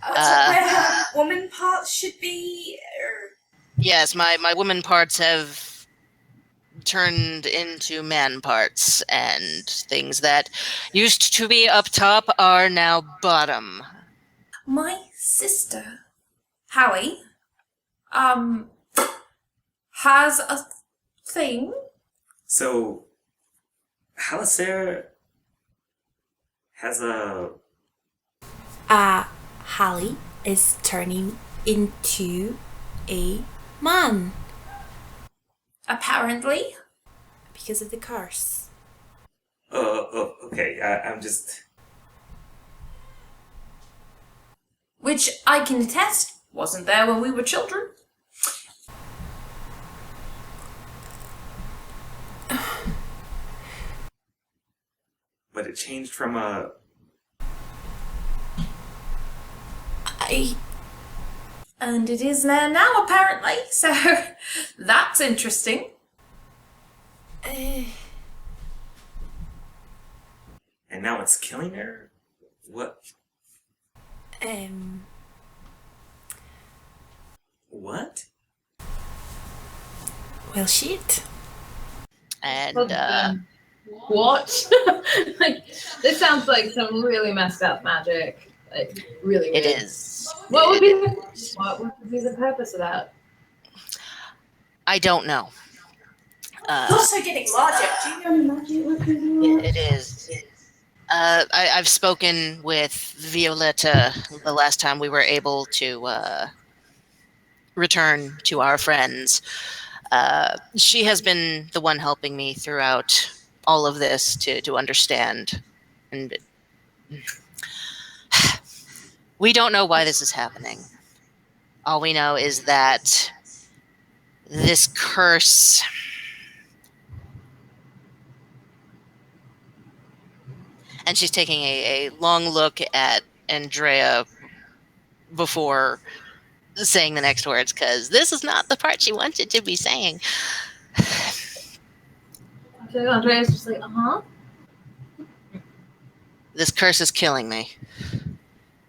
Where her woman parts should be? Yes, my woman parts have turned into man parts, and things that used to be up top are now bottom. My sister, Hallie, has a thing. So, Haliserre has a... Hallie is turning into a man. Apparently. Because of the curse. Okay, I'm just... Which I can attest wasn't there when we were children. But it changed from a... And it is there now, apparently, so that's interesting. And now it's killing her? What? What? Well, shit. And, what? Like, this sounds like some really messed up magic. Like, really weird. it is. What would be the purpose of that? I don't know. It's also getting larger. Do you know any magic? It is. I've spoken with Violetta the last time we were able to return to our friends. She has been the one helping me throughout all of this to understand. And we don't know why this is happening. All we know is that this curse... And she's taking a long look at Andrea before saying the next words, because this is not the part she wanted to be saying. So Andrea's just like, This curse is killing me.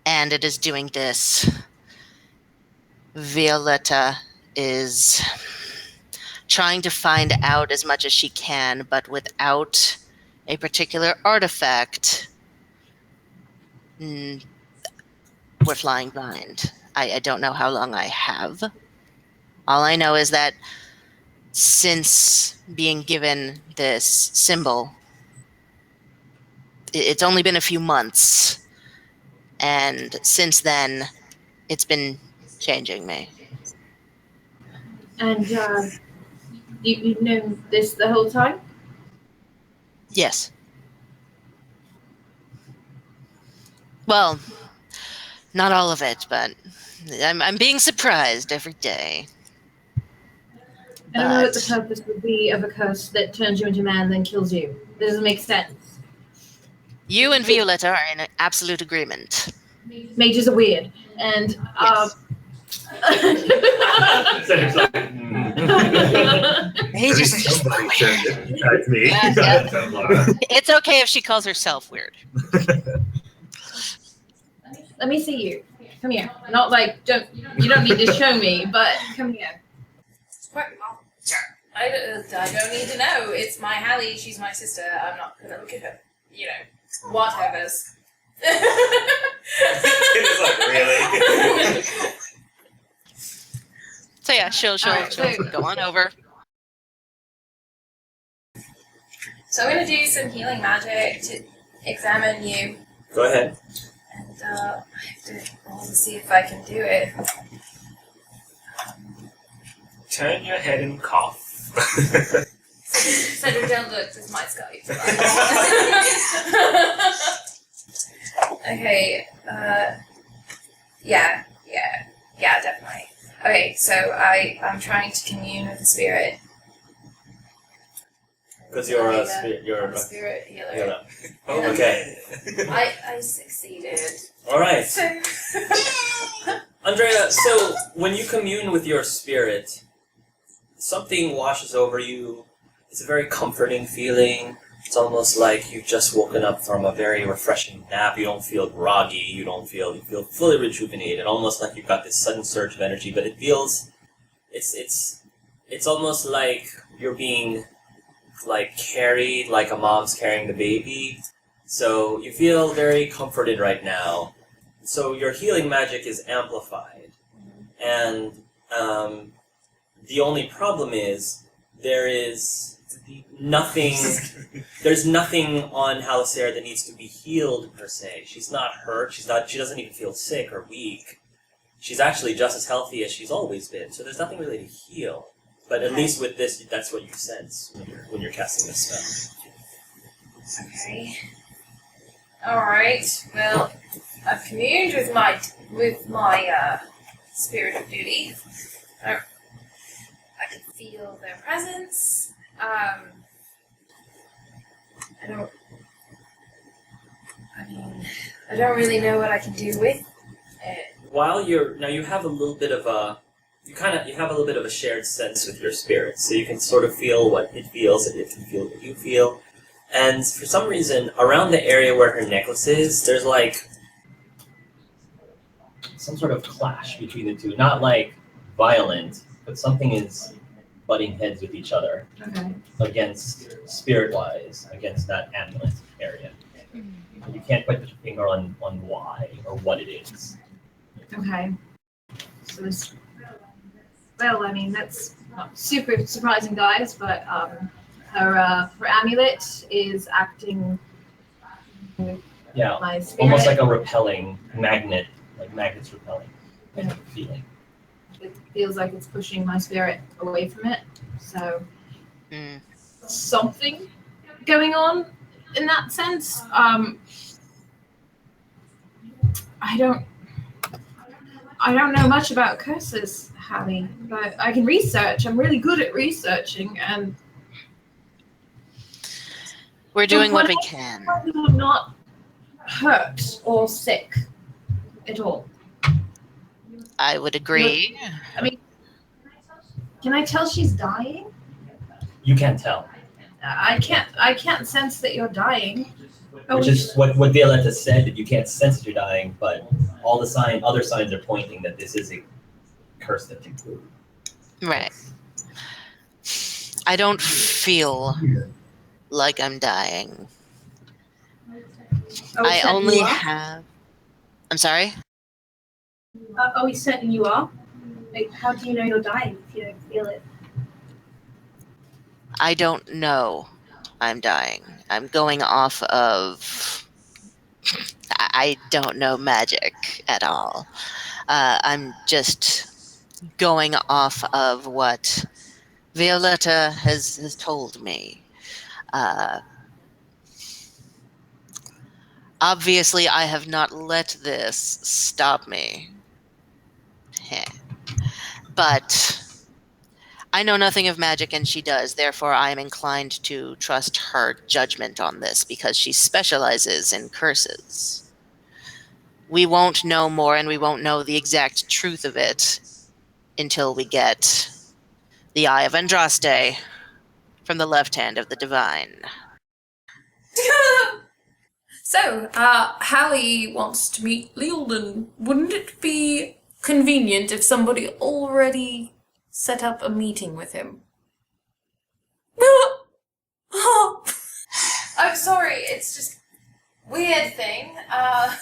And it is doing this. Violetta is trying to find out as much as she can, but without a particular artifact, we're flying blind. I don't know how long I have. All I know is that since being given this symbol, it's only been a few months, and since then, it's been changing me. and you've known this the whole time? Yes. Well, not all of it, but I'm being surprised every day. I don't know what the purpose would be of a curse that turns you into man then kills you. That doesn't make sense. You and Violetta are in absolute agreement. Mages are weird, and Yes. He just Somebody said it besides me. It's okay if she calls herself weird. Let me see you. Come here. Not like you don't need to show me, but come here. I don't need to know. It's my Hallie. She's my sister. I'm not gonna look at her. You know, whatever's. It's like, really? So yeah, she'll go on over. So I'm gonna do some healing magic to examine you, Go ahead. and I have to roll to see if I can do it. Turn your head and cough. Cedric, don't look. This is my Skype. Okay. Yeah, definitely. Okay, so I'm trying to commune with the spirit. Because you're a spirit healer. healer. Oh, okay. I succeeded. All right. So Andrea, so when you commune with your spirit, something washes over you. It's a very comforting feeling. It's almost like you've just woken up from a very refreshing nap. You don't feel groggy. You feel fully rejuvenated. Almost like you've got this sudden surge of energy. But it feels, it's almost like you're being like carried, like a mom's carrying the baby. So you feel very comforted right now. So your healing magic is amplified, and the only problem is there's nothing on Haliserre that needs to be healed per se. She's not hurt. She doesn't even feel sick or weak. She's actually just as healthy as she's always been. So there's nothing really to heal. But at least with this, that's what you sense when you're casting this spell. Okay. Alright, well, I've communed with my spirit of duty. I can feel their presence. I don't really know what I can do with it. While you have a little bit of a shared sense with your spirit, so you can sort of feel what it feels, and it can feel what you feel. And for some reason, around the area where her necklace is, there's like some sort of clash between the two. Not like violent, but something is butting heads with each other. Okay. Against spirit-wise, against that amulet area. You can't quite put your finger on why or what it is. Okay. So this. Well, I mean, that's not super surprising, guys, but her amulet is acting. Yeah, My spirit. almost like a repelling magnet, like magnets repelling kind of feeling. It feels like it's pushing my spirit away from it. So something going on in that sense. I don't know much about curses, Hallie, but I can research. I'm really good at researching, and We're doing what we can. I'm not hurt or sick at all. I would agree. I mean, can I tell she's dying? You can't tell. I can't sense that you're dying. Which is what Violetta said, that you can't sense that you're dying, but all the other signs are pointing that this is a curse that you prove. Right. I don't feel like I'm dying. I only have... I'm sorry? He's certain you are? Like, how do you know you're dying if you don't feel it? I don't know I'm dying. I'm going off of... I don't know magic at all. I'm just going off of what Violetta has told me. Obviously, I have not let this stop me. But I know nothing of magic and she does, therefore I am inclined to trust her judgment on this because she specializes in curses. We won't know more and we won't know the exact truth of it until we get the Eye of Andraste from the left hand of the divine. So, Hallie wants to meet Leolden. Wouldn't it be convenient if somebody already set up a meeting with him? I'm sorry, it's just weird thing. I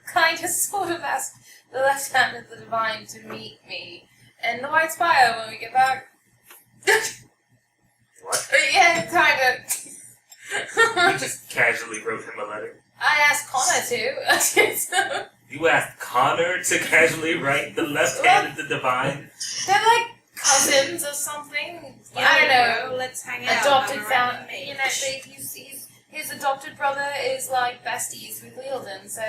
kind of sort of asked the left hand of the divine to meet me in the White Spire when we get back. What? Yeah, kind of. You just casually wrote him a letter? I asked Connor to. You asked Connor to casually write the left hand of the divine? They're like cousins or something. Yeah, I don't know. bro, let's hang out. Adopted have a family. random You know, mate. his adopted brother is like besties with Leolden, so.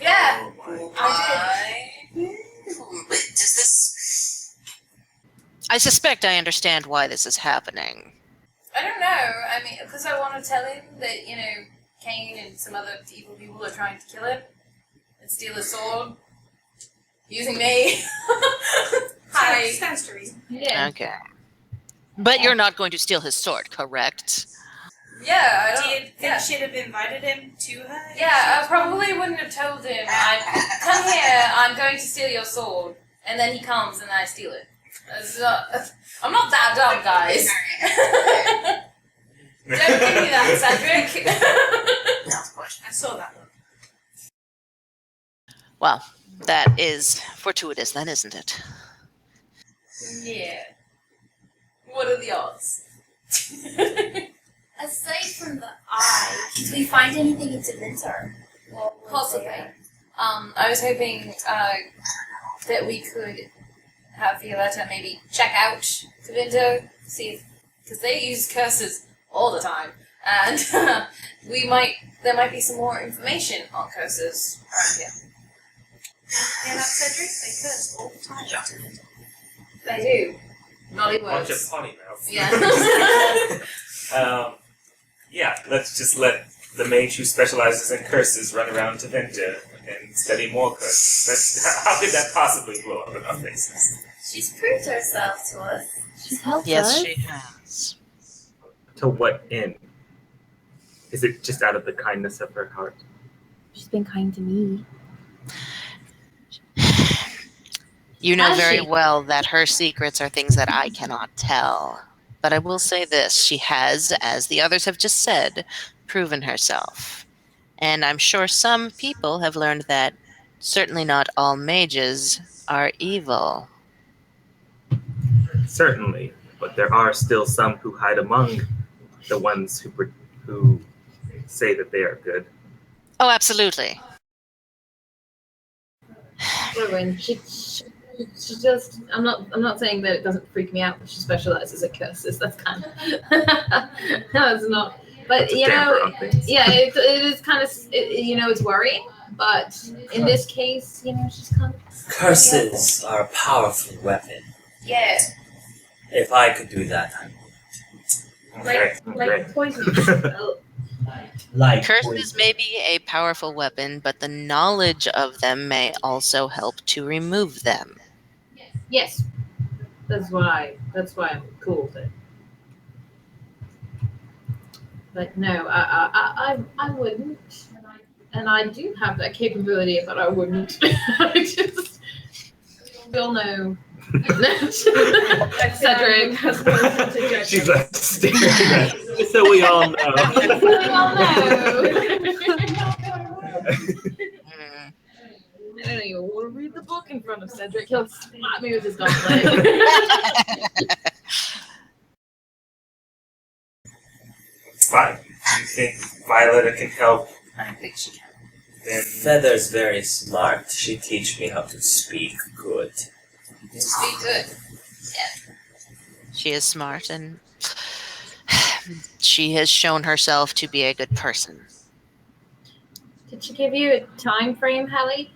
Yeah. Oh my. I Does this... I suspect I understand why this is happening. I don't know. I mean, because I want to tell him that, you know, Cain and some other evil people are trying to kill him and steal his sword using me. Hi. Stands to reason. Yeah. Okay. But you're not going to steal his sword, correct? Yeah, I Do don't. you think she'd have invited him to her? Yeah, I probably wouldn't have told him. Come here. I'm going to steal your sword, and then he comes and I steal it. I'm not that dumb, guys. Don't give me that, Cedric. I saw that one. Well, that is fortuitous then, isn't it? Yeah. What are the odds? Aside from the eye, did we find anything in Tevinter? Possibly. I was hoping that we could have Violetta maybe check out Tevinter, see if, because they use curses all the time, and there might be some more information on curses around here. Yeah, that Cedric, they curse all the time. They do. Naughty Bunch words. of potty mouths. Yeah. Yeah, let's just let the mage who specializes in curses run around Tevinter and study more curses. How could that possibly blow up in our faces? She's proved herself to us. She's helped Yes, us. she has. To what end? Is it just out of the kindness of her heart? She's been kind to me. You know Has very she? well that her secrets are things that I cannot tell. But I will say this, she has, as the others have just said, proven herself. And I'm sure some people have learned that certainly not all mages are evil. Certainly, but there are still some who hide among the ones who say that they are good. Oh, absolutely. When she just, I'm not saying that it doesn't freak me out that she specializes in curses. That's kind of, no, it's not. But It's a you damper know, on things. yeah, it is kind of, it's worrying. But in this case, she's kind of. Curses are a powerful weapon. Yeah. If I could do that, I would. Okay. Like poison. Like Curses may be a powerful weapon, but the knowledge of them may also help to remove them. Yes, that's why I'm cool with it. But no, I wouldn't, and I do have that capability, but I wouldn't. I just still know. Cedric. She's like staring at it, so we all know. Mm. I don't even want to read the book in front of Cedric. He'll slap me with his gauntlet. It's fine. You think Violetta can help? I think she can. Then Feather's very smart. She teach me how to speak good. To speak good. She is smart and she has shown herself to be a good person. Did she give you a time frame, Hallie?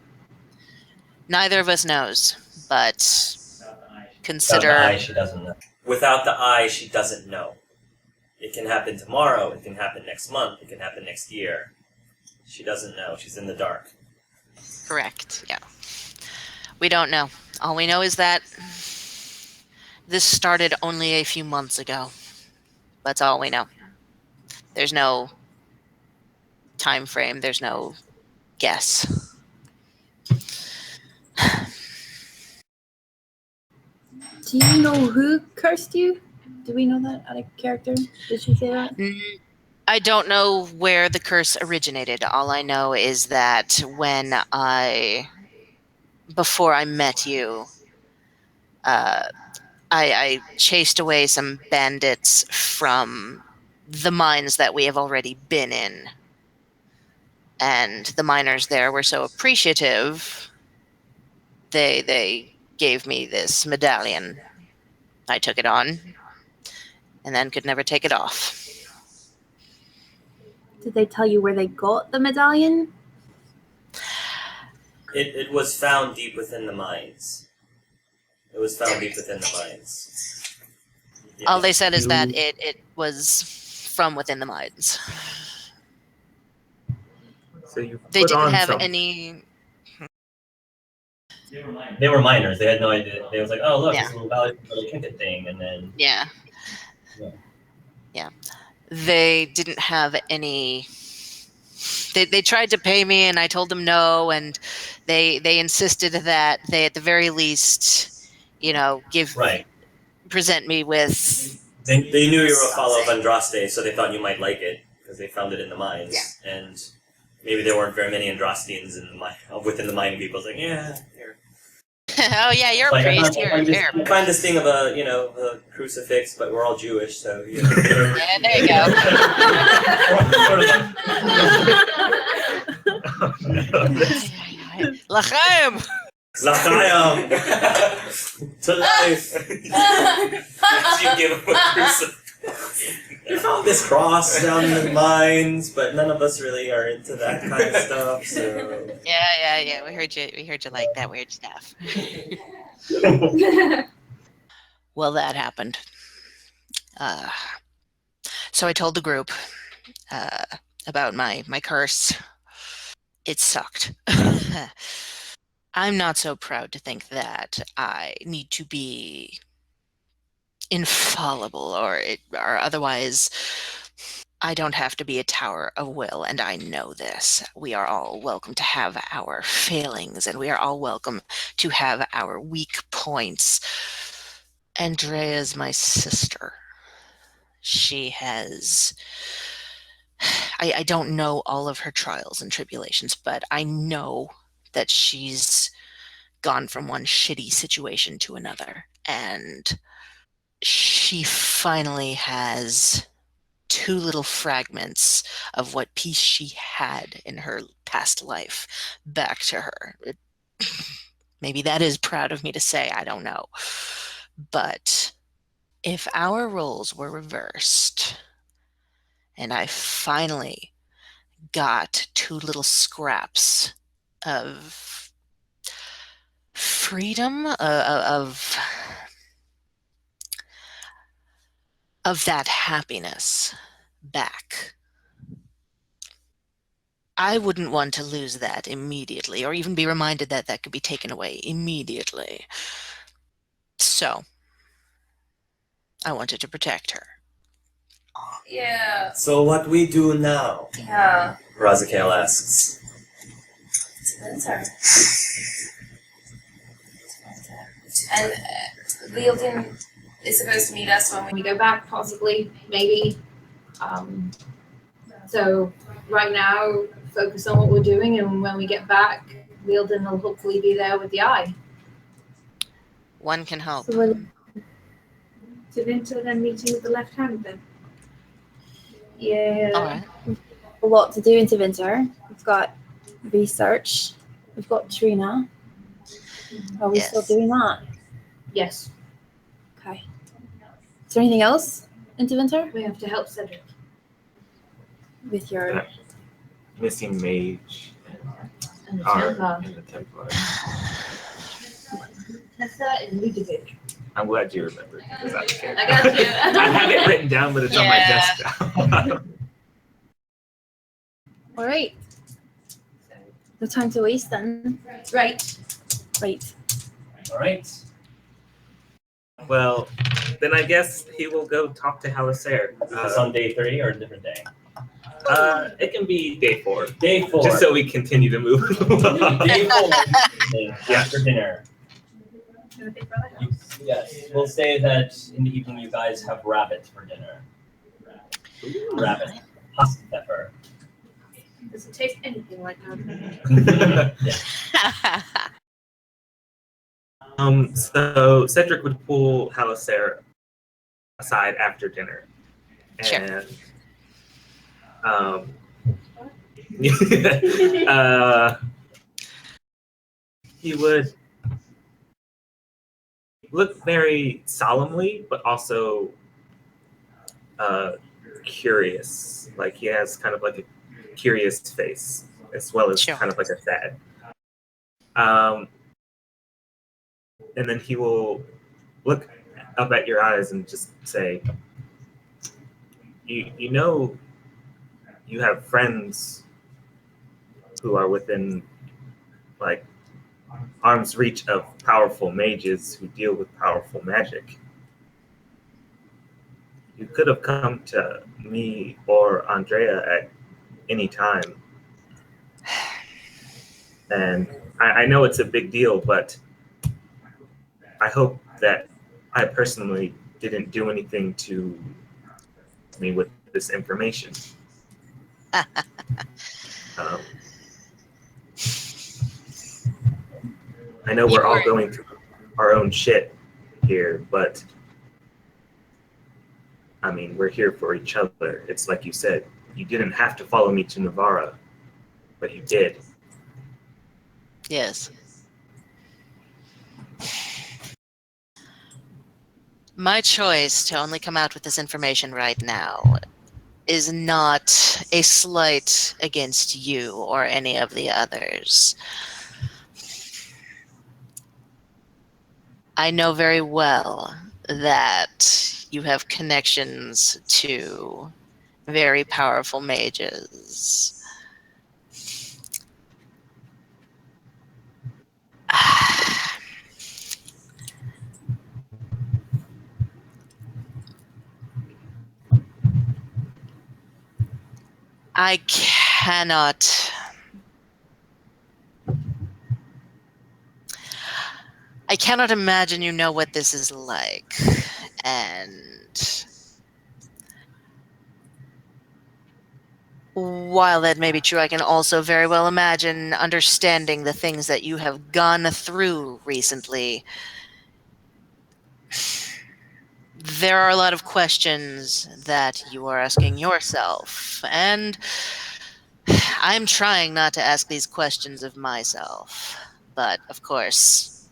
Neither of us knows, but Without the eye, consider she doesn't know. Without the eye, she doesn't know. It can happen tomorrow. It can happen next month. It can happen next year. She doesn't know. She's in the dark. correct. Yeah. We don't know. All we know is that this started only a few months ago. That's all we know. There's no time frame. There's no guess. Do you know who cursed you? Do we know that out of character? Did she say that? I don't know where the curse originated. All I know is that before I met you, I chased away some bandits from the mines that we have already been in. And the miners there were so appreciative, they gave me this medallion. I took it on, and then could never take it off. Did they tell you where they got the medallion? It was found deep within the mines. It was found deep within the mines. All they said is that it was from within the mines. So you They put didn't on have something. any... They were minors. They had no idea. They was like, oh look, Yeah. it's a little valuable little trinket thing, and then Yeah. Yeah. Yeah. They didn't have any. They tried to pay me, and I told them no, and they insisted that they at the very least, right. present me with. They knew you were a follower of Andraste, so they thought you might like it because they found it in the mines, and maybe there weren't very many Andrastians in the mine within the mining people. It's like, yeah, here. Oh yeah, you're a priest. I find this thing of a crucifix, but we're all Jewish, so Yeah, there you go. L'chaim. L'chaim! To life! You give him a crucifix. You found this cross down in the mines, but none of us really are into that kind of stuff, so... Yeah. We heard you like that weird stuff. Well, that happened. So I told the group about my curse. It sucked. I'm not so proud to think that I need to be infallible or otherwise I don't have to be a tower of will, and I know this. We are all welcome to have our failings, and we are all welcome to have our weak points. Andrea's my sister. She has... I don't know all of her trials and tribulations, but I know that she's gone from one shitty situation to another, and she finally has 2 little fragments of what peace she had in her past life back to her. Maybe that is proud of me to say, I don't know. But if our roles were reversed and I finally got 2 little scraps of freedom, of that happiness back, I wouldn't want to lose that immediately, or even be reminded that that could be taken away immediately. So, I wanted to protect her. Yeah. So what we do now? Yeah. Razakael asks. Tevinter. And Leoldin is supposed to meet us when When we go back, possibly, maybe. So right now, focus on what we're doing, and when we get back, Leoldin will hopefully be there with the eye. One can hope. So what, Tevinter then meeting with the left hand then. Yeah. All right. a lot to do in Tevinter. We've got research. We've got Trina. Are we still Yes. doing that? Yes. Okay. Is there anything else in Tevinter We have to help Cedric. with your? Yeah. Missing mage And the are Templar. in the Templar. Tessa and Ludovic. I'm glad you remembered because I can't. I got you. I have it written down, but it's on my Yeah. desk now. All right. No time to waste then. Right. Right. All right. Well, then I guess he will go talk to Haliserre. Is this on day 3 or a different day? It can be day 4, Day 4. just so we continue to move along. Day 4. Yeah. After dinner. Yes, we'll say that in the evening you guys have rabbit for dinner. Rabbit. Husk pepper. Does it taste anything like that? So Cedric would pull Haliserre aside after dinner, Sure. and he would look very solemnly, but also curious. Like he has kind of like a curious face, as well as Sure. kind of like a sad. And then he will look up at your eyes and just say, you know, you have friends who are within like arm's reach of powerful mages who deal with powerful magic. You could have come to me or Andrea at any time. And I know it's a big deal, but I hope that I personally didn't do anything to me with this information. Um, I know we're all going through our own shit here, but I mean, we're here for each other. It's like you said, you didn't have to follow me to Navarra, but you did. Yes. My choice to only come out with this information right now is not a slight against you or any of the others. I know very well that you have connections to very powerful mages. I cannot imagine you know what this is like. And while that may be true, I can also very well imagine understanding the things that you have gone through recently. There are a lot of questions that you are asking yourself, and I'm trying not to ask these questions of myself. But, of course,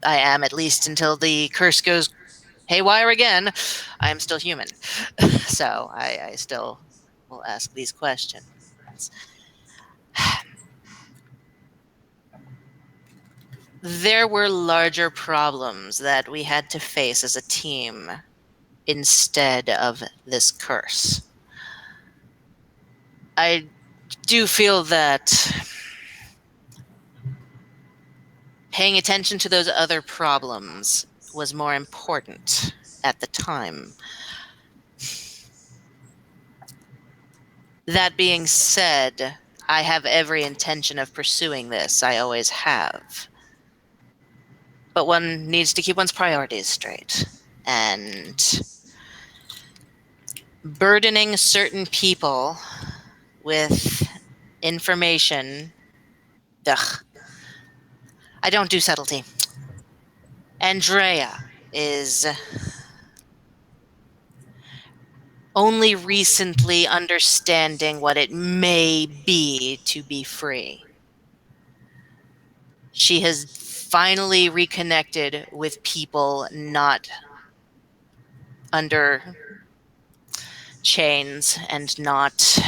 I am, at least until the curse goes haywire again, I am still human. So I still will ask these questions. There were larger problems that we had to face as a team instead of this curse. I do feel that paying attention to those other problems was more important at the time. That being said, I have every intention of pursuing this. I always have. But one needs to keep one's priorities straight. And burdening certain people with information, ugh. I don't do subtlety. Andrea is only recently understanding what it may be to be free. She has finally reconnected with people not under chains and not...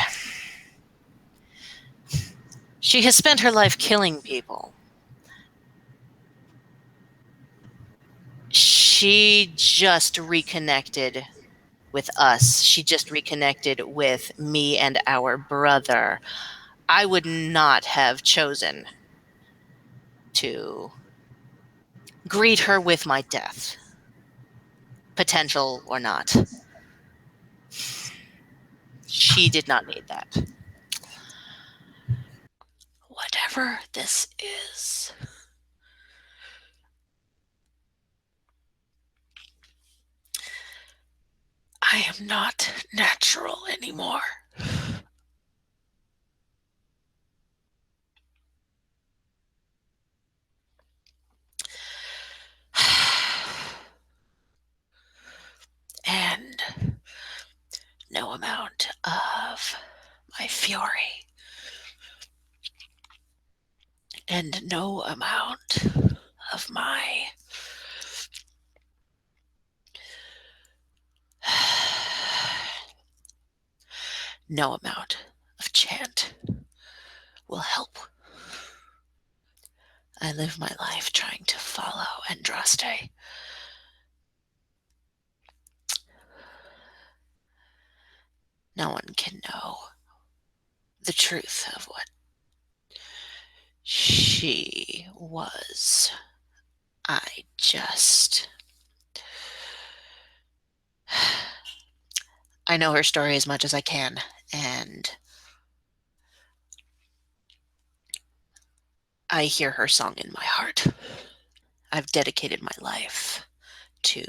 She has spent her life killing people. She just reconnected with us. She just reconnected with me and our brother. I would not have chosen to greet her with my death, potential or not. She did not need that. Whatever this is, I am not natural anymore. And no amount of my fury and no amount of my no amount of chant will help. I live my life trying to follow Andraste. No one can know the truth of what She was. I know her story as much as I can, and I hear her song in my heart. I've dedicated my life to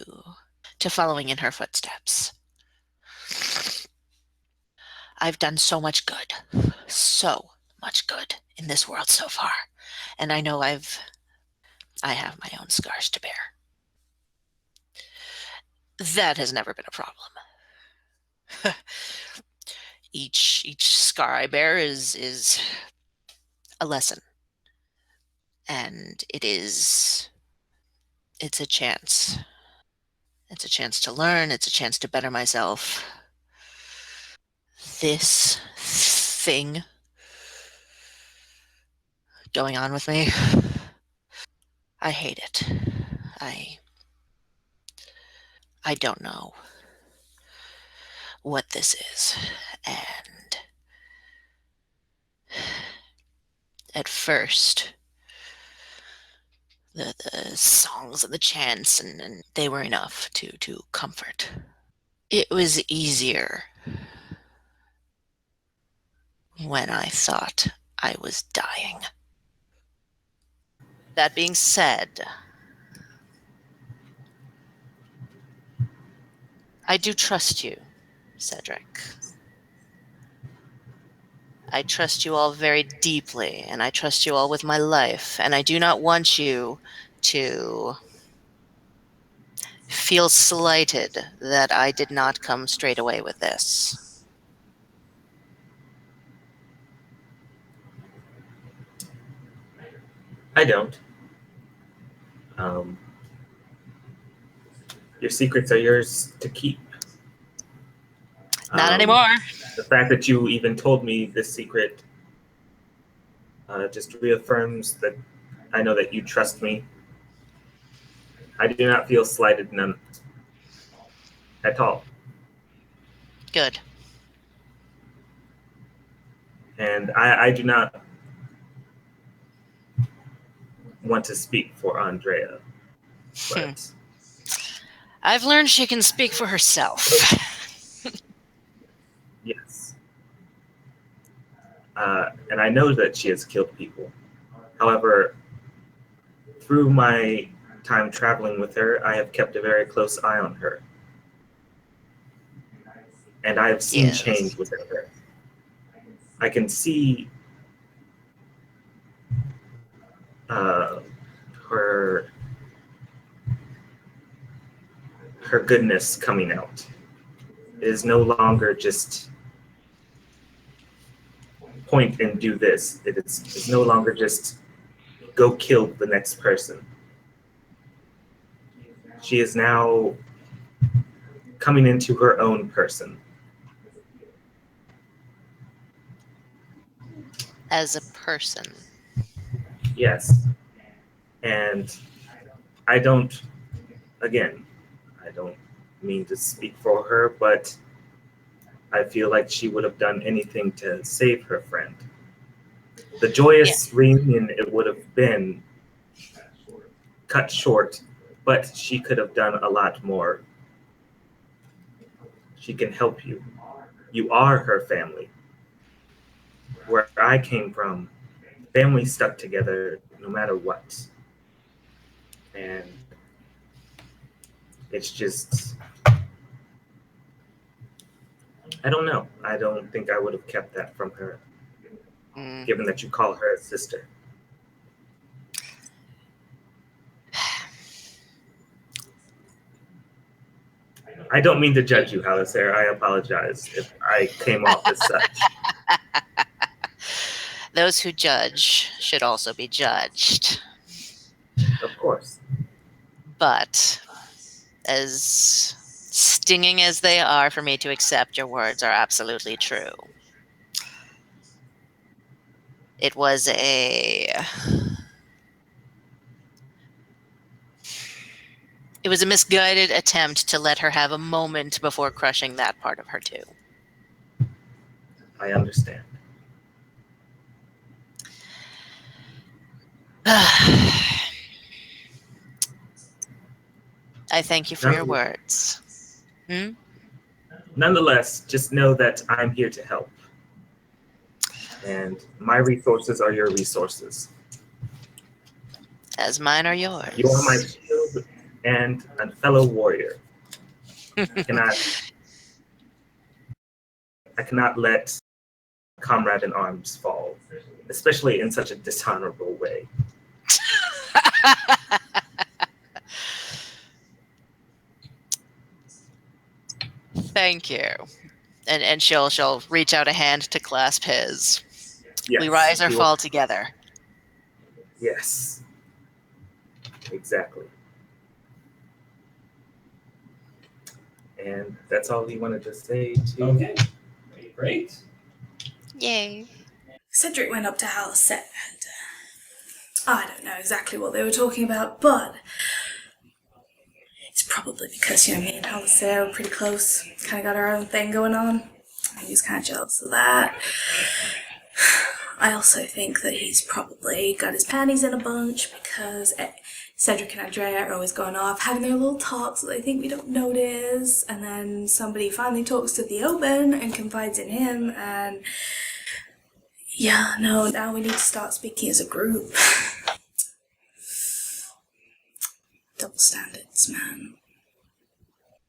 following in her footsteps. I've done so much good in this world so far, and I know I have my own scars to bear. That has never been a problem. Each scar I bear is a lesson, and it's a chance. It's a chance to learn. It's a chance to better myself. This thing going on with me, I hate it. I don't know what this is. And at first, the songs and the chants and they were enough to comfort. It was easier when I thought I was dying. That being said, I do trust you, Cedric. I trust you all very deeply, and I trust you all with my life, and I do not want you to feel slighted that I did not come straight away with this. I don't. Your secrets are yours to keep. Not anymore. The fact that you even told me this secret just reaffirms that I know that you trust me. I do not feel slighted none at all. Good. And I do not want to speak for Andrea, but I've learned she can speak for herself. yes. And I know that she has killed people. However, through my time traveling with her, I have kept a very close eye on her. And I have seen change within her. I can see her goodness coming out. It is no longer just point and do this. It's no longer just go kill the next person. She is now coming into her own person. As a person. Yes. And I don't mean to speak for her, but I feel like she would have done anything to save her friend. The joyous reunion it would have been cut short, but she could have done a lot more. She can help you. You are her family. Where I came from, families stuck together no matter what. And it's just, I don't know. I don't think I would have kept that from her, given that you call her a sister. I don't mean to judge you, Haliserre. I apologize if I came off as such. Those who judge should also be judged. Of course. But as stinging as they are for me to accept, your words are absolutely true. It was a misguided attempt to let her have a moment before crushing that part of her too. I understand. I thank you for your words. Hmm? Nonetheless, just know that I'm here to help. And my resources are your resources. As mine are yours. You are my shield and a fellow warrior. I cannot let a comrade in arms fall, especially in such a dishonorable way. Thank you. And she'll reach out a hand to clasp his. Yes, we rise or fall together. Yes. Exactly. And that's all he wanted to say to Okay. Great. Yay. Cedric went up to Haliserre and I don't know exactly what they were talking about, but it's probably because, me and Haliserre are pretty close. Kind of got our own thing going on. He was kind of jealous of that. I also think that he's probably got his panties in a bunch because Cedric and Andrea are always going off, having their little talks that they think we don't notice, and then somebody finally talks to Theoben and confides in him, and now we need to start speaking as a group. Double standards, man.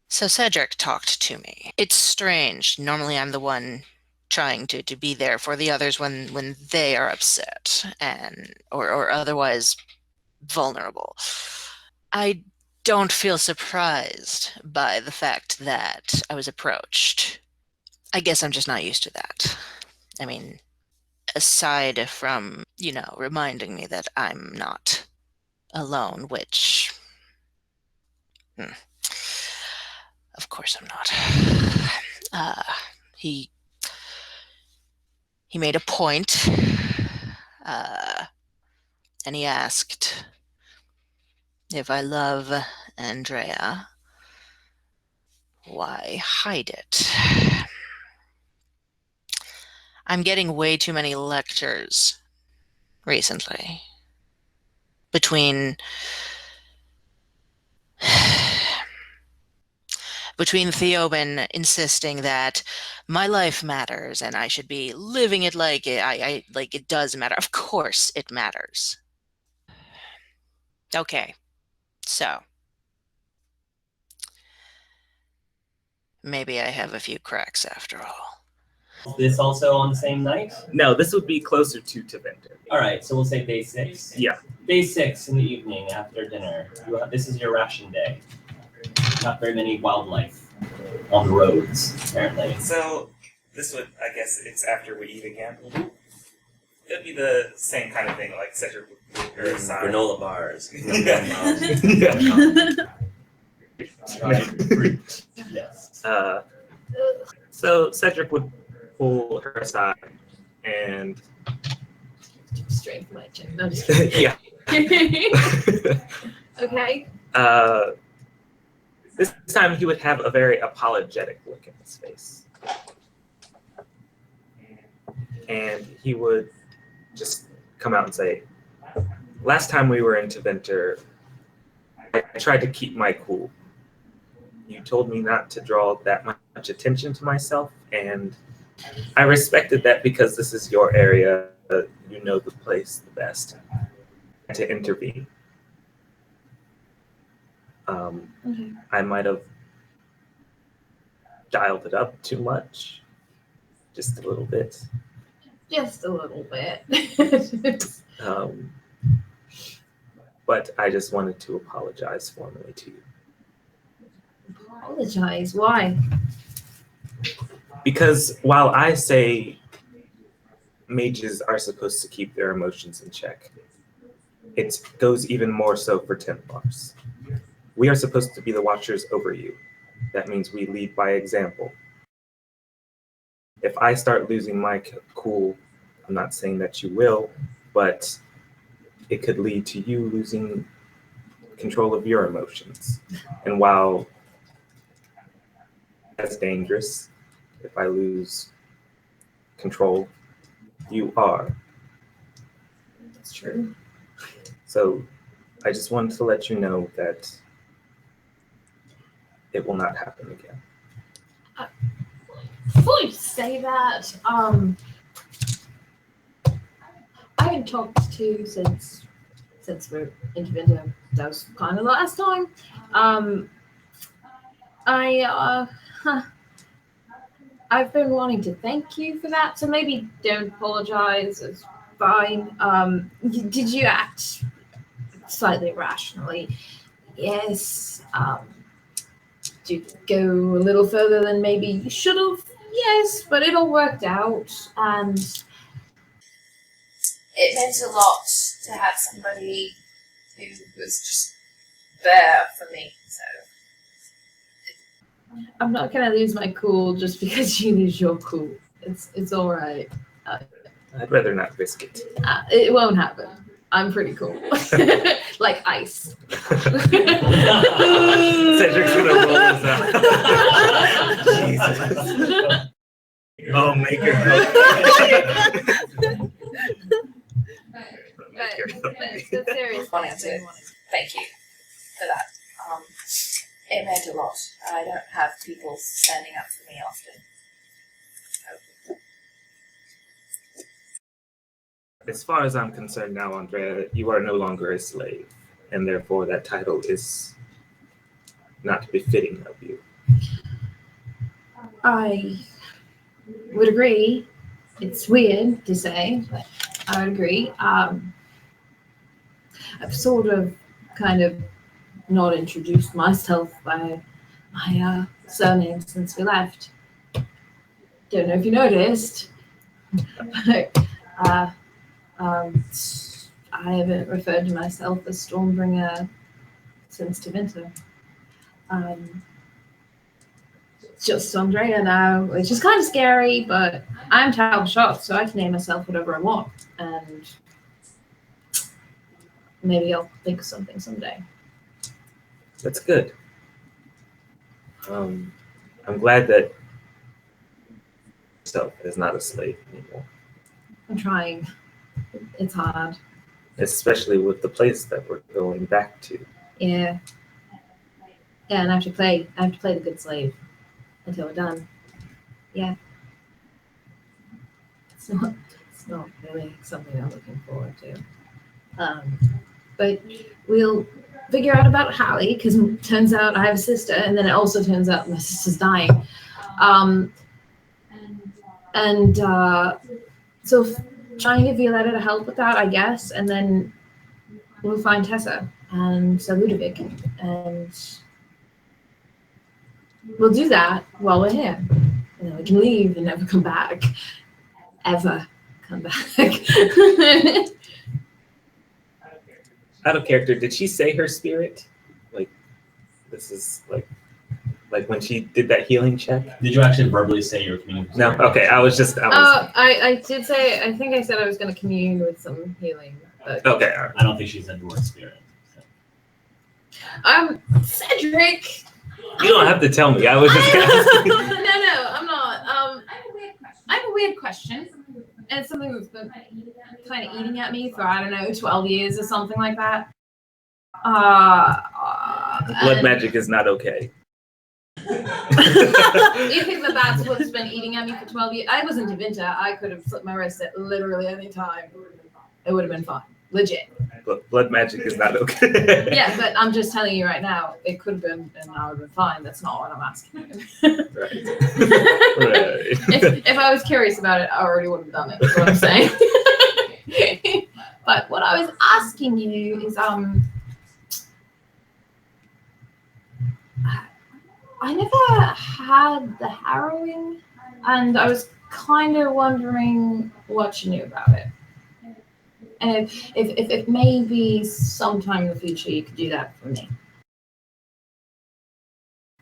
So Cedric talked to me. It's strange. Normally I'm the one trying to be there for the others when they are upset and or otherwise vulnerable. I don't feel surprised by the fact that I was approached. I guess I'm just not used to that. I mean, aside from, reminding me that I'm not alone, which of course I'm not. He made a point, and he asked if I love Andrea, why hide it? I'm getting way too many lectures recently. Between Theoben insisting that my life matters and I should be living it like it does matter. Of course it matters. Okay, so maybe I have a few cracks after all. Is this also on the same night? No, this would be closer to Tevinter. All right, so we'll say day 6. Yeah. Day 6 in the evening after dinner. This is your ration day. Not very many wildlife on the roads, apparently. So this would, I guess, it's after we eat again. It'd be the same kind of thing, like Cedric would her aside. Granola bars. Yes. So Cedric would pull her aside and Straight from my chin. No, I'm just kidding. yeah. Okay. This time he would have a very apologetic look in his face. And he would just come out and say, last time we were in Tevinter, I tried to keep my cool. You told me not to draw that much attention to myself, and I respected that because this is your area. You know the place the best to intervene. I might have dialed it up too much, just a little bit. Just a little bit. But I just wanted to apologize formally to you. Apologize? Why? Because while I say mages are supposed to keep their emotions in check, it goes even more so for Templars. We are supposed to be the watchers over you. That means we lead by example. If I start losing my cool, I'm not saying that you will, but it could lead to you losing control of your emotions. And while that's dangerous, if I lose control, you are. That's true. So I just wanted to let you know that it will not happen again. Before you say that, I haven't talked to you since we're in Tevinter. That was kind of the last time. I've been wanting to thank you for that, so maybe don't apologize. It's fine. Did you act slightly irrationally? Yes. Did you go a little further than maybe you should have? Yes, but it all worked out, and It meant a lot to have somebody who was just there for me, so. I'm not gonna lose my cool just because you lose your cool. It's all right. I'd rather not risk it. It won't happen. I'm pretty cool. Like ice. Cedric's gonna roll us out. Jesus. Oh, make her But serious. Wanted to thank you for that. It meant a lot. I don't have people standing up for me often. As far as I'm concerned now, Andrea, you are no longer a slave, and therefore that title is not befitting of you. I would agree. It's weird to say, but I would agree. I've sort of kind of not introduced myself by my surname since we left. Don't know if you noticed, but I haven't referred to myself as Stormbringer since Tevinter. It's just Andrea now, which is kind of scary, but I'm Tal Shot, so I can name myself whatever I want, and maybe I'll think of something someday. That's good. I'm glad that yourself is not a slave anymore, I'm trying. It's hard. especially with the place that we're going back to. Yeah. Yeah, and I have to play the good slave until we're done. Yeah. It's not really something I'm looking forward to. But we'll figure out about Hallie, because it turns out I have a sister, and then it also turns out my sister's dying. So try and get Violetta to help with that, I guess, and then we'll find Tessa and Sir Ludovic, and we'll do that while we're here. And then we can leave and never come back. Ever come back. Out of character, did she say her spirit? Like, this is like when she did that healing check? Did you actually verbally say you were communing? No, okay, I was. I did say, I think I said I was going to commune with some healing. But Okay, all right. I don't think she's into word spirit. So. Cedric! You don't have to tell me. I was just asking. No, I'm not. I have a weird question. And it's something that's been kind of eating at me for, I don't know, 12 years or something like that. Blood magic is not okay. You think that's what's been eating at me for 12 years? I was in Tevinter. I could have slipped my wrist at literally any time. It would have been fine. Legit. Blood magic is not okay. Yeah, but I'm just telling you right now, it could have been, and I would have been fine. That's not what I'm asking you. Right. If I was curious about it, I already would have done it. That's what I'm saying. But what I was asking you is, I never had the harrowing, and I was kind of wondering what you knew about it. And if maybe sometime in the future you could do that for me.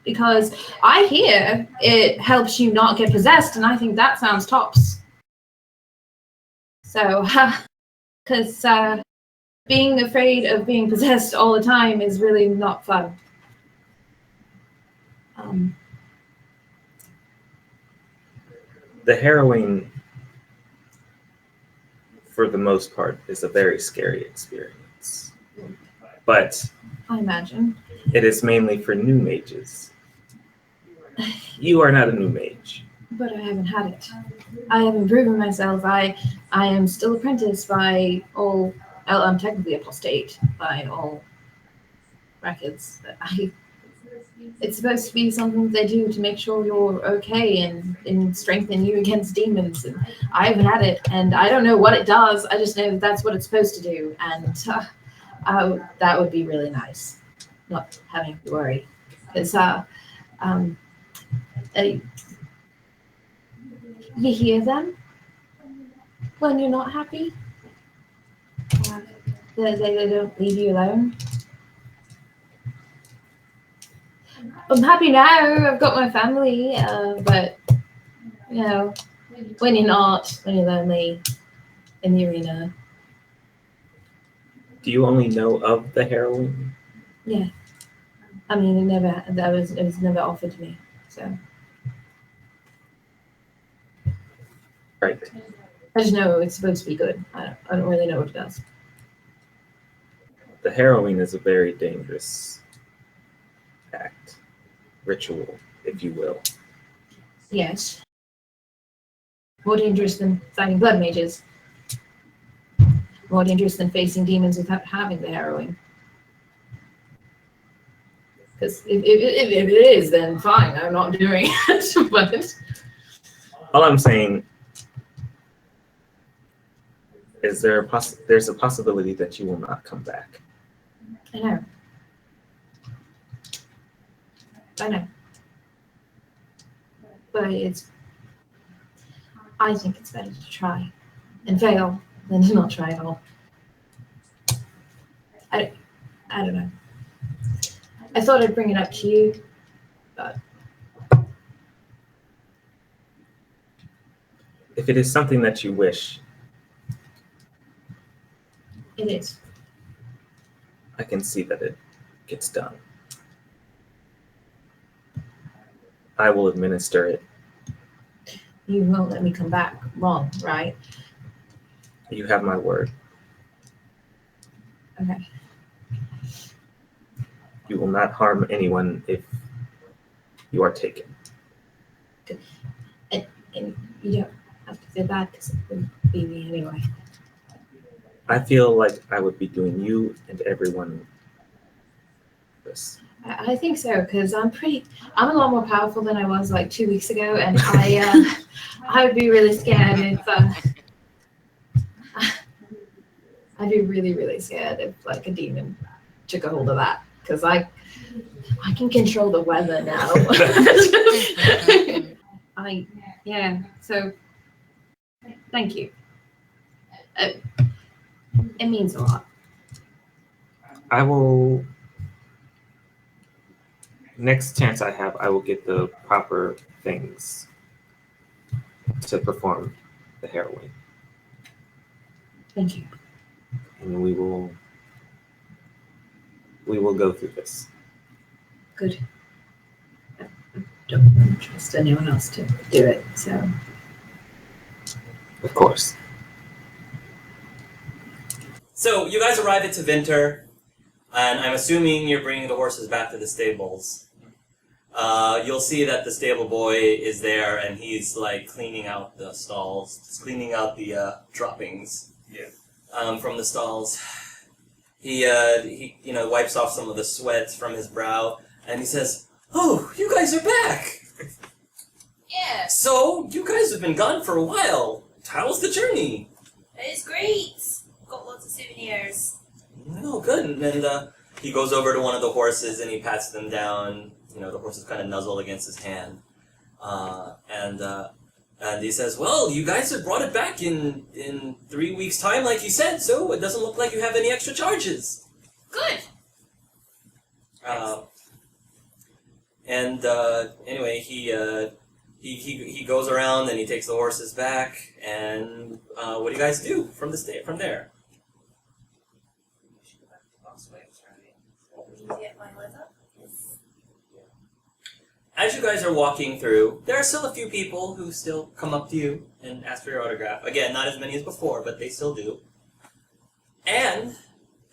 Because I hear it helps you not get possessed, and I think that sounds tops. So, because being afraid of being possessed all the time is really not fun. The harrowing, for the most part, is a very scary experience. but I imagine. it is mainly for new mages. You are not a new mage. But I haven't had it. I haven't proven myself. I am still apprentice by all. Well, I'm technically apostate by all records. But it's supposed to be something they do to make sure you're okay and strengthen you against demons. And I haven't had it, and I don't know what it does. I just know that that's what it's supposed to do, and that would be really nice, not having to worry, because you hear them when you're not happy. They don't leave you alone. I'm happy now. I've got my family, but you know, when you're not, when you're lonely in the arena. Do you only know of the heroine? Yeah. I mean, it was never offered to me. So Right. I just know it's supposed to be good. I don't really know what it does. The heroine is a very dangerous act, ritual, if you will. Yes. More dangerous than fighting blood mages. More dangerous than facing demons without having the heroine. Because if it is, then fine, I'm not doing it. But All I'm saying is there's a possibility that you will not come back. I know. But I think it's better to try and fail than to not try at all. I don't know. I thought I'd bring it up to you, but If it is something that you wish, it is. I can see that it gets done. I will administer it. You won't let me come back wrong, right? You have my word. Okay. You will not harm anyone if you are taken. And you don't have to feel bad because it wouldn't be me anyway. I feel like I would be doing you and everyone this. I think so, because I'm a lot more powerful than I was like 2 weeks ago, and I would be really scared if I'd be really, really scared if like a demon took a hold of that, because I can control the weather now. So thank you. It means a lot. I will, next chance I have, I will get the proper things to perform the heroine. Thank you. And we will go through this. Good. I don't trust anyone else to do it, so. Of course. So you guys arrive at Tevinter, and I'm assuming you're bringing the horses back to the stables. You'll see that the stable boy is there, and he's like cleaning out the stalls, cleaning out the droppings from the stalls. He wipes off some of the sweat from his brow, and he says, "Oh, you guys are back! Yeah, So you guys have been gone for a while. How was the journey?" it's great. Got lots of souvenirs. Oh, good. And he goes over to one of the horses and he pats them down. You know, the horses kind of nuzzle against his hand. And he says, "Well, you guys have brought it back in 3 weeks' time, like you said, so it doesn't look like you have any extra charges." Good. Anyway, he goes around and he takes the horses back. And what do you guys do from there? Can you get my leather? Yes. As you guys are walking through, there are still a few people who still come up to you and ask for your autograph. Again, not as many as before, but they still do. And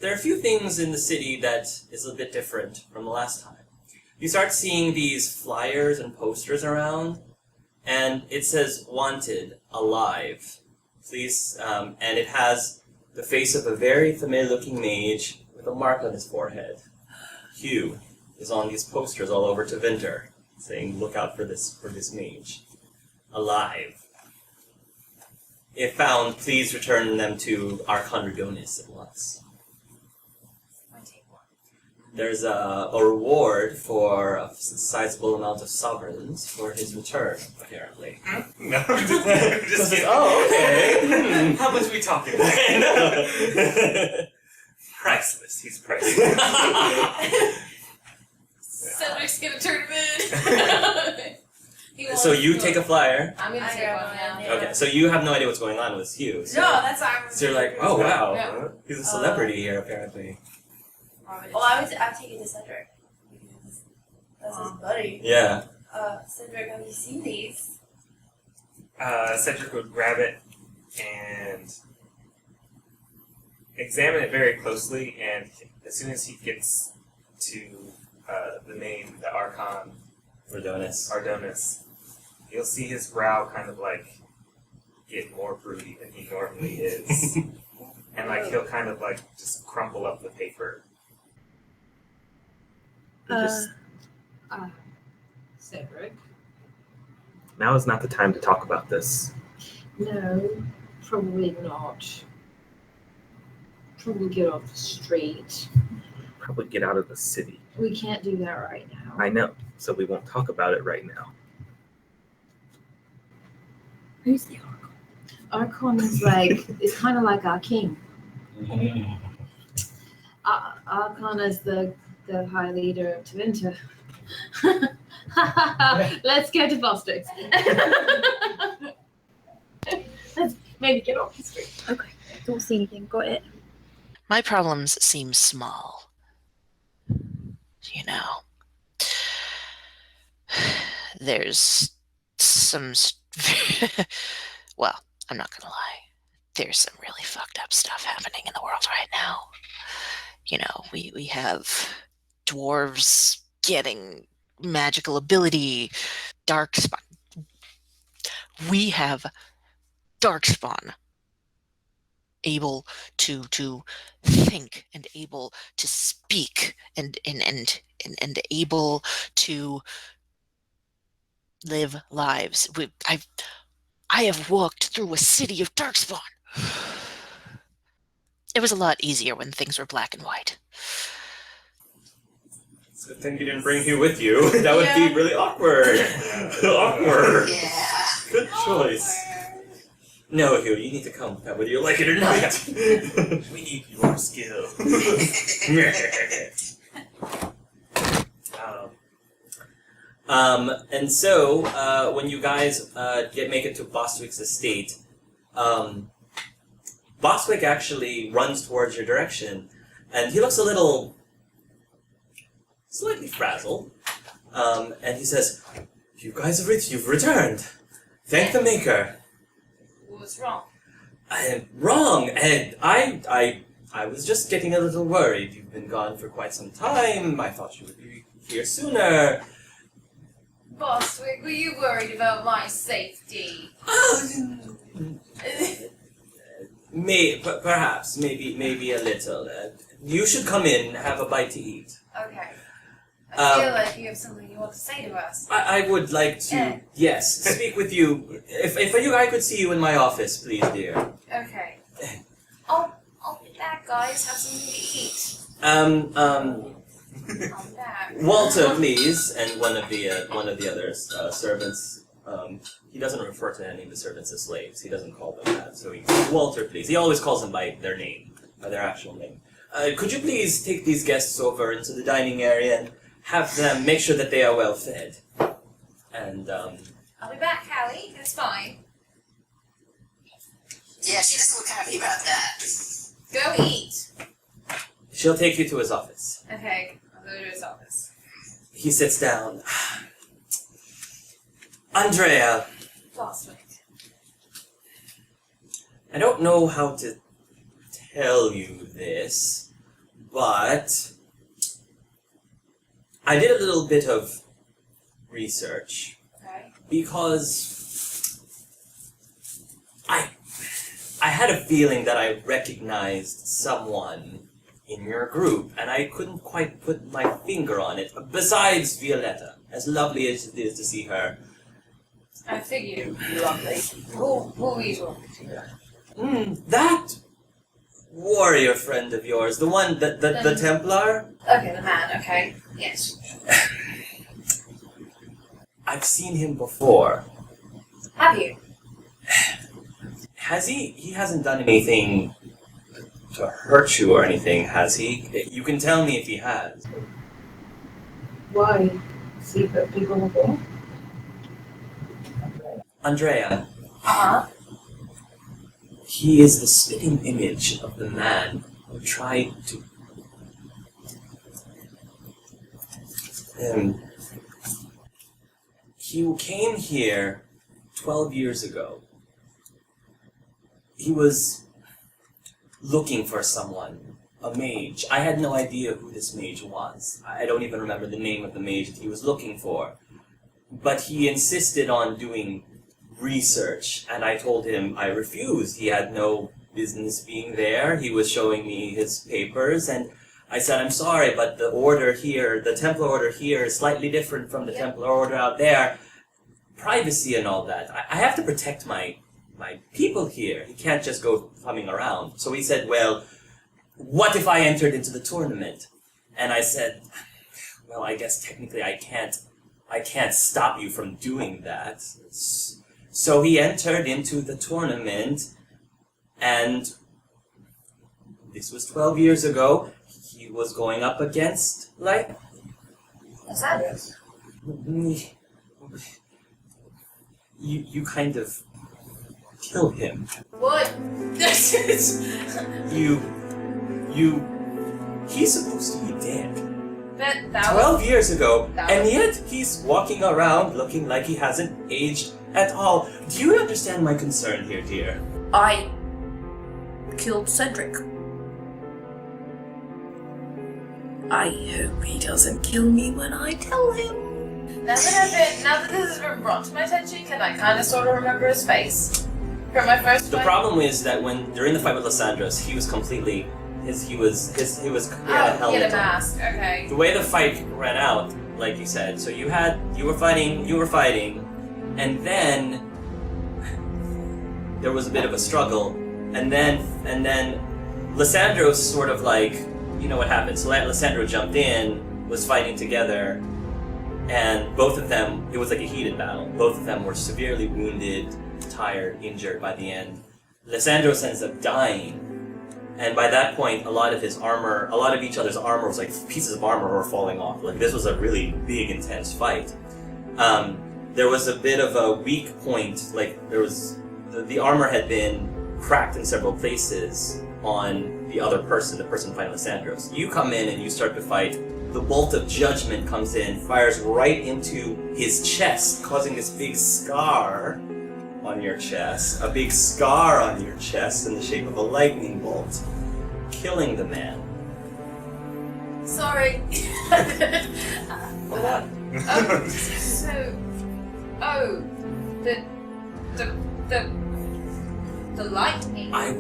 there are a few things in the city that is a bit different from the last time. You start seeing these flyers and posters around, and it says "Wanted, Alive." Please, and it has the face of a very familiar-looking mage with a mark on his forehead. Hugh is on these posters all over Tevinter, saying, "Look out for this mage. Alive. If found, please return them to Archon Regonis at once." There's a reward for a sizable amount of sovereigns for his return, apparently. No, just kidding. Oh, okay. How much we talking? Priceless. He's priceless. Cedric's gonna turn him in. So you take a flyer. I'm gonna take one now. Okay, so you have no idea what's going on with Hugh. So, No, that's why I'm. so you're like, oh wow, Yeah. he's a celebrity here apparently. Oh, I'll take it to Cedric. Because that's his buddy. Yeah. Cedric, have you seen these? Cedric would grab it and examine it very closely, and as soon as he gets to the Archon Ardonis, you'll see his brow kind of like get more broody than he normally is. And like he'll kind of like just crumple up the paper. Cedric. Now is not the time to talk about this. No, probably not. Probably get off the street. Probably get out of the city. We can't do that right now. I know, so we won't talk about it right now. Who's the Archon? Archon is it's kind of like our king. Archon is the high leader of Tevinter. Let's go to Boston. Let's maybe get off the street. Okay, don't see anything. Got it. My problems seem small. You know, there's some. Well, I'm not gonna lie. There's some really fucked up stuff happening in the world right now. You know, we have dwarves getting magical ability, darkspawn. We have darkspawn able to think and able to speak and able to live lives. I have walked through a city of darkspawn. It was a lot easier when things were black and white. It's a good thing you didn't bring Hugh with you. That would be really awkward. Awkward. Yeah. Good choice. No, Hugh, you need to come whether you like it or not. We need your skill. And so, when you guys make it to Bostwick's estate, Bostwick actually runs towards your direction, and he looks a little slightly frazzled. And he says, "You guys you've returned. Thank the Maker." What's wrong? I am wrong, and I was just getting a little worried. You've been gone for quite some time. I thought you would be here sooner. Bostwick, were you worried about my safety? Perhaps, maybe a little. You should come in and have a bite to eat. Okay. I feel like you have something you want to say to us. I would like to, yes, speak with you. If I could see you in my office, please, dear. Okay. I'll be back, guys. Have something to eat. I'll be back. Walter, please, and one of the other servants. He doesn't refer to any of the servants as slaves. He doesn't call them that. So Walter, please. He always calls them by their name, by their actual name. Could you please take these guests over into the dining area and have them make sure that they are well fed? And I'll be back, Hallie. It's fine. Yeah, she doesn't look happy about that. Go eat. she'll take you to his office. Okay, I'll go to his office. He sits down. Andrea, Last week. I don't know how to tell you this, But I did a little bit of research Okay. because I had a feeling that I recognized someone in your group, and I couldn't quite put my finger on it. Besides Violetta, as lovely as it is to see her. I figured lovely. Who are you talking to? That warrior friend of yours, the one, the Templar. Okay, the man. Okay. Yes. I've seen him before. Have you? Has he? He hasn't done anything to hurt you or anything, has he? You can tell me if he has. Why? See that people before? Andrea, Uh-huh. he is the spitting image of the man who tried to... He came here 12 years ago. He was looking for someone, a mage. I had no idea who this mage was. I don't even remember the name of the mage that he was looking for. But he insisted on doing research, and I told him I refused. He had no business being there. He was showing me his papers, and I said, I'm sorry, but the order here, the Templar order here is slightly different from the Templar order out there. Privacy and all that. I have to protect my people here. He can't just go coming around. So he said, well, what if I entered into the tournament? And I said, well, I guess technically I can't stop you from doing that. So he entered into the tournament, and this was 12 years ago. He was going up against, like... Lysandros. You kind of killed him. What? He's supposed to be dead. That 12 years ago, that and was- yet he's walking around looking like he hasn't aged at all. Do you understand my concern here, dear? I killed Cedric. I hope he doesn't kill me when I tell him. Now that this has been brought to my attention, can I kind of sort of remember his face from my first The fight? problem is that during the fight with Lysandros, he was completely he had a He helmet had a on. mask. Okay. The way the fight ran out, like you said, so you were fighting, and then there was a bit of a struggle, and then Lysandros sort of like, you know what happened. So Lysandro jumped in, was fighting together, and both of them, it was like a heated battle. Both of them were severely wounded, tired, injured by the end. Lysandros ends up dying. And by that point, a lot of each other's armor was like, pieces of armor were falling off. Like, this was a really big, intense fight. There was a bit of a weak point, like, the armor had been cracked in several places on the other person, the person fighting Lysandros. You come in and you start to fight. The bolt of judgment comes in, fires right into his chest, causing this big scar on your chest. A big scar on your chest in the shape of a lightning bolt, killing the man. Sorry. What? The lightning I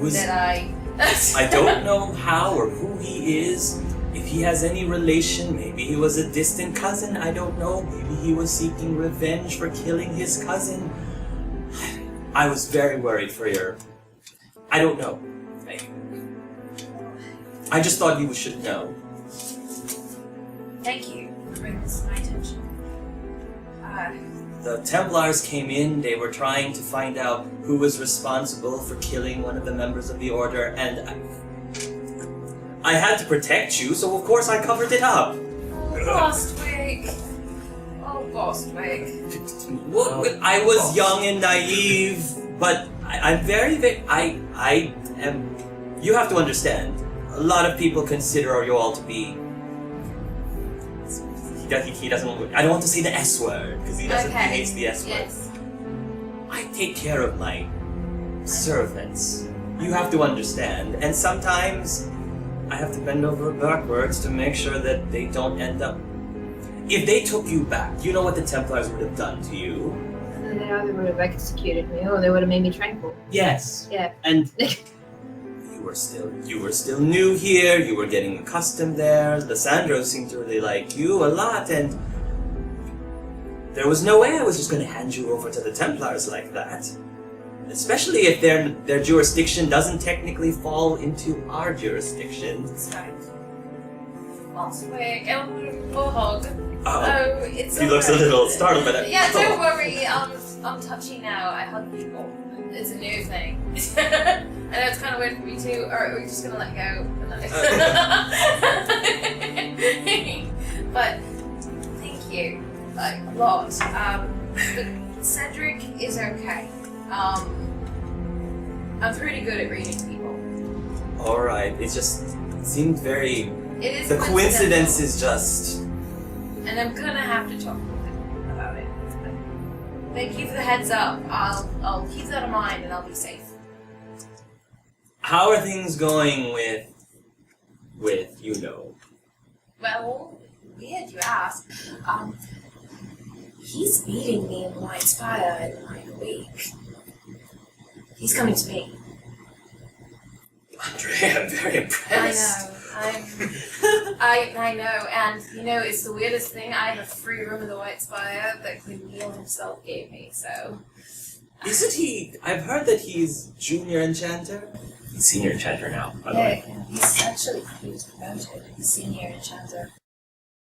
I don't know how or who he is. If he has any relation, maybe he was a distant cousin, I don't know. Maybe he was seeking revenge for killing his cousin. I was very worried for your... I don't know. I just thought you should know. Thank you for bringing this to my attention. The Templars came in, they were trying to find out who was responsible for killing one of the members of the Order, and I had to protect you, so of course I covered it up. Bostwick. Oh, Bostwick. I was young and naive, but I'm very, I am... You have to understand, a lot of people consider you all to be... He doesn't... I don't want to say the S word, because he doesn't. Okay. He hates the S word. Yes. I take care of my servants. You have to understand, and sometimes I have to bend over backwards to make sure that they don't end up... If they took you back, you know what the Templars would have done to you? And then they either would have executed me or they would have made me tranquil. Yes. Yeah. And you were still new here, you were getting accustomed there, the Sandros seemed to really like you a lot, and there was no way I was just going to hand you over to the Templars like that. Especially if their jurisdiction doesn't technically fall into our jurisdiction. That's right. Boswick, Warhog. Oh, it's he looks a little startled by that. Yeah, don't worry. I'm touchy now. I hug people. It's a new thing. I know it's kind of weird for me too. Alright, we're just gonna let go. But thank you, like a lot. But Cedric is okay. I'm pretty good at reading people. Alright, it just seemed very... It is the coincidence coincidental. is just... And I'm gonna have to talk with him about it. But thank you for the heads up. I'll keep that in mind and I'll be safe. How are things going with you know? Well, weird you ask. He's meeting me in White Spire in like a week. He's coming to me. Andre, I'm very impressed. I know, and you know, it's the weirdest thing. I have a free room in the White Spire that Neil himself gave me, so. Isn't he? I've heard that he's junior enchanter. He's senior enchanter now, by the way. Yeah, he was promoted. He's senior enchanter.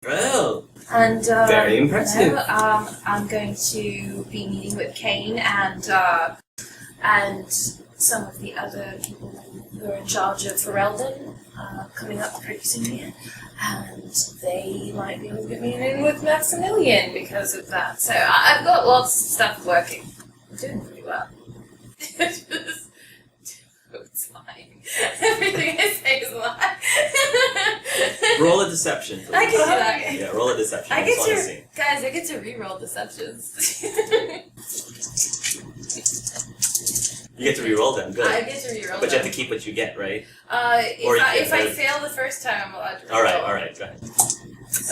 Well, And very impressive. You know, I'm going to be meeting with Kane and some of the other people who are in charge of Ferelden coming up pretty soon here. And they might be able to get me in with Maximilian because of that. So I've got lots of stuff working. I'm doing pretty well. It's lying. Everything I say is a lie. Roll a deception, please. I can do that. Yeah, roll a deception. I just want to see. Guys, I get to re-roll deceptions. You get to re-roll them, good. I get to re-roll But you have them. to keep what you get, right? If I fail the first time, I'm allowed to re-roll. Alright, go ahead.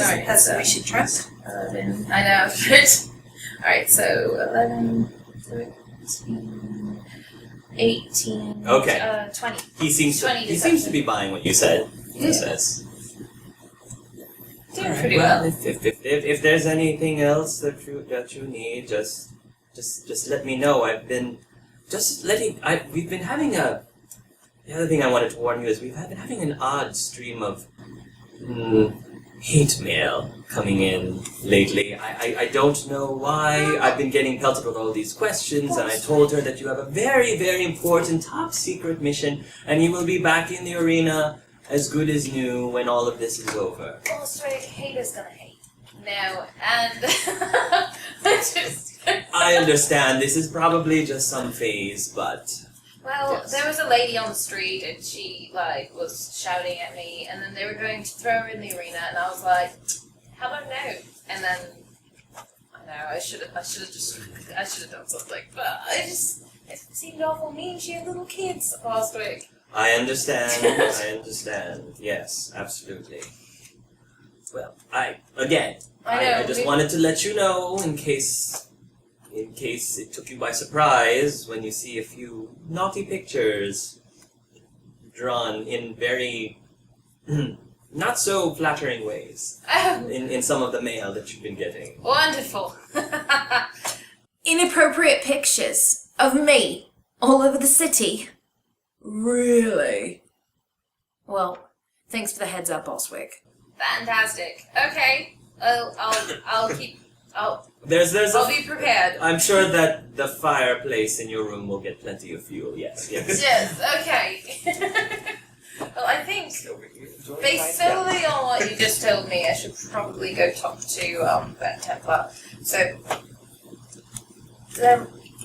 Alright, That's so what we should trust. 11. I know. Alright, so 11, 13, 18, Okay. 20. He seems 20 to deception. be buying what you said. He Yeah. says. Doing pretty well. If there's anything else that you need, just let me know. We've been having a. The other thing I wanted to warn you is we've been having an odd stream of hate mail coming in lately. I don't know why. I've been getting pelted with all these questions, and I told her that you have a very, very important top secret mission, and you will be back in the arena as good as new when all of this is over. Well, straight haters gonna hate. No, and I understand this is probably just some phase, but well, yes. there was a lady on the street and she was shouting at me, and then they were going to throw her in the arena, and I was like, "How about no?" And then I know I should have done something, but it seemed awful mean. She had little kids last week. I understand. Yes, absolutely. Well, I just wanted to let you know in case it took you by surprise when you see a few naughty pictures drawn in very not so flattering ways in some of the mail that you've been getting. Wonderful. Inappropriate pictures of me all over the city. Really? Well, thanks for the heads up, Boswick. Fantastic. Okay. I'll keep. I'll There's be prepared. I'm sure that the fireplace in your room will get plenty of fuel. Yes. Yes. Okay. Well, I think based solely on what you just told me, I should probably go talk to that Templar. So,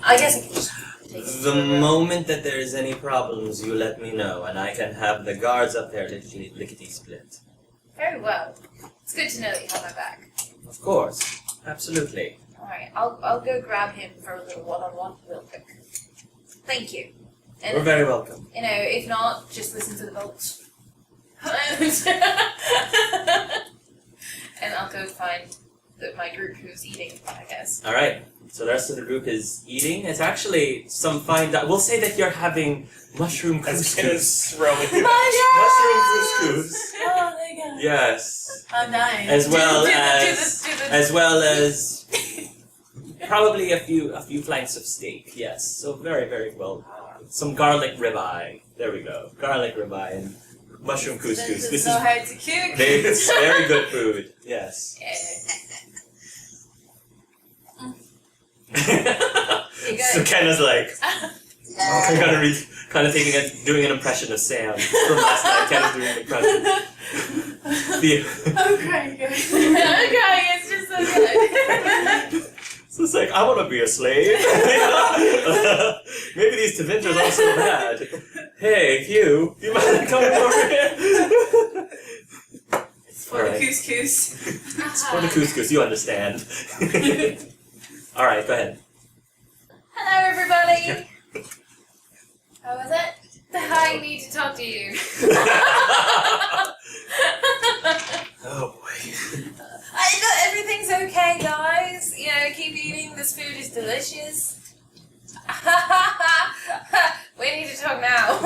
I guess I can just take it. The moment that there is any problems, you let me know, and I can have the guards up there lickety split. Very well. It's good to know that you have my back. Of course, absolutely. Alright, I'll go grab him for a little one-on-one real quick. Thank you. And You're very welcome. if not, just listen to the bolts. And I'll go find my group who's eating, I guess. All right. So the rest of the group is eating. It's actually some fine. We'll say that you're having mushroom As couscous. Ken is throwing Mushroom couscous. Oh my god. Yes. I'm dying. As well Do as probably a few flanks of steak. Yes. So very, very well. Some garlic ribeye. There we go. Garlic ribeye and mushroom couscous. This This is so is hard to cook. it's very good food. Yes. So Ken is like, kind of doing an impression of Sam from last night. Ken is doing an impression. I'm crying, guys. I'm crying, it's just so good. So it's like, I want to be a slave. Maybe these Tevinters aren't so bad. Hey, you mind coming over here? It's for the couscous. It's for the couscous, you understand. Alright, go ahead. Hello, everybody. How was it? I need to talk to you. Oh boy. Everything's okay, guys. You know, keep eating. This food is delicious. We need to talk now.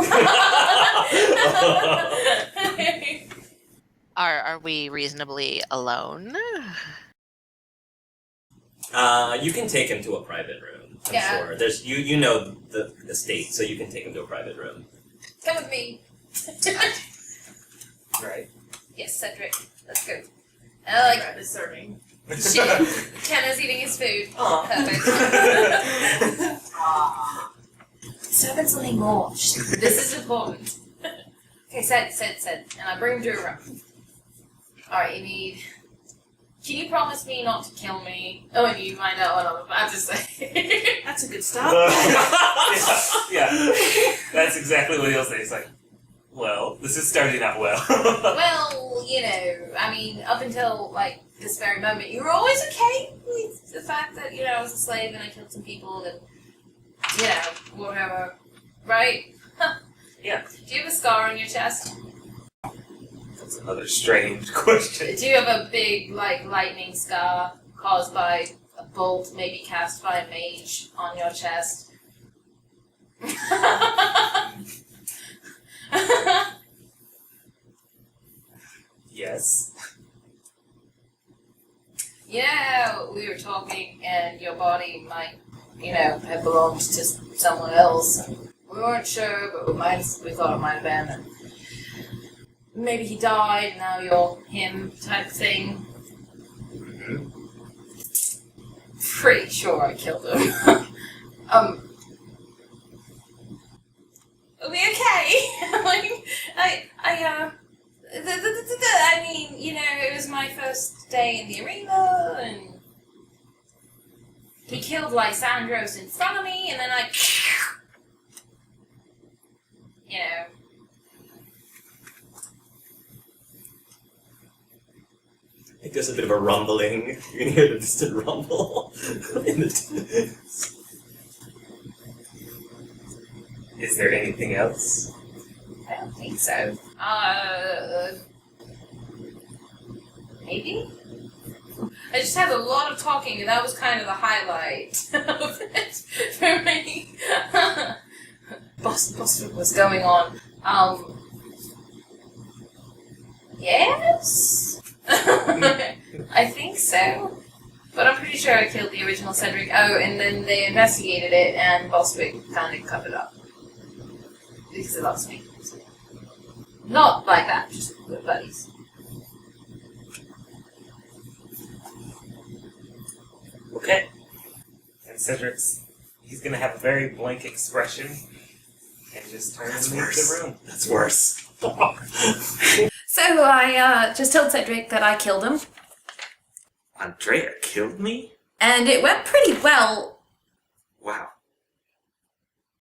Are we reasonably alone? You can take him to a private room, I'm Yeah. sure. There's you know the state, so you can take him to a private room. Come with me. Right. Yes, Cedric. Let's go. And I like the serving. shit. Kenna's eating his food. Aw. Perfect. Servants will need more. This is important. Okay, said. And I bring him to a room. Alright, you need... Can you promise me not to kill me? Oh, and you find out what I'm about to say. That's a good start. Yeah. That's exactly what he'll say. It's like, well, this is starting out well. Well, you know, I mean, up until, like, this very moment, you were always okay with the fact that, you know, I was a slave and I killed some people and, you know, whatever. Right? Yeah. Do you have a scar on your chest? That's another strange question. Do you have a big, like, lightning scar caused by a bolt, maybe cast by a mage, on your chest? Yes. Yeah, we were talking, and your body might, you know, have belonged to someone else. We weren't sure, but we thought it might have been. And maybe he died, and now you're him, type thing. Pretty sure I killed him. It'll be okay. Like, I mean, you know, it was my first day in the arena, and he killed Lysandros in front of me, and then you know. It goes a bit of a rumbling. You can hear the distant rumble. Is there anything else? I don't think so. Maybe? I just had a lot of talking, and that was kind of the highlight of it for me. Boston was going on. Yes? I think so. But I'm pretty sure I killed the original Cedric. Oh, and then they investigated it, and Bostwick kind of covered up. Because it loves me. Not like that, just good buddies. Okay. And Cedric's, he's gonna have a very blank expression and just turn and leave the room. That's worse. So I just told Cedric that I killed him, Andrea killed me? and it went pretty well. Wow.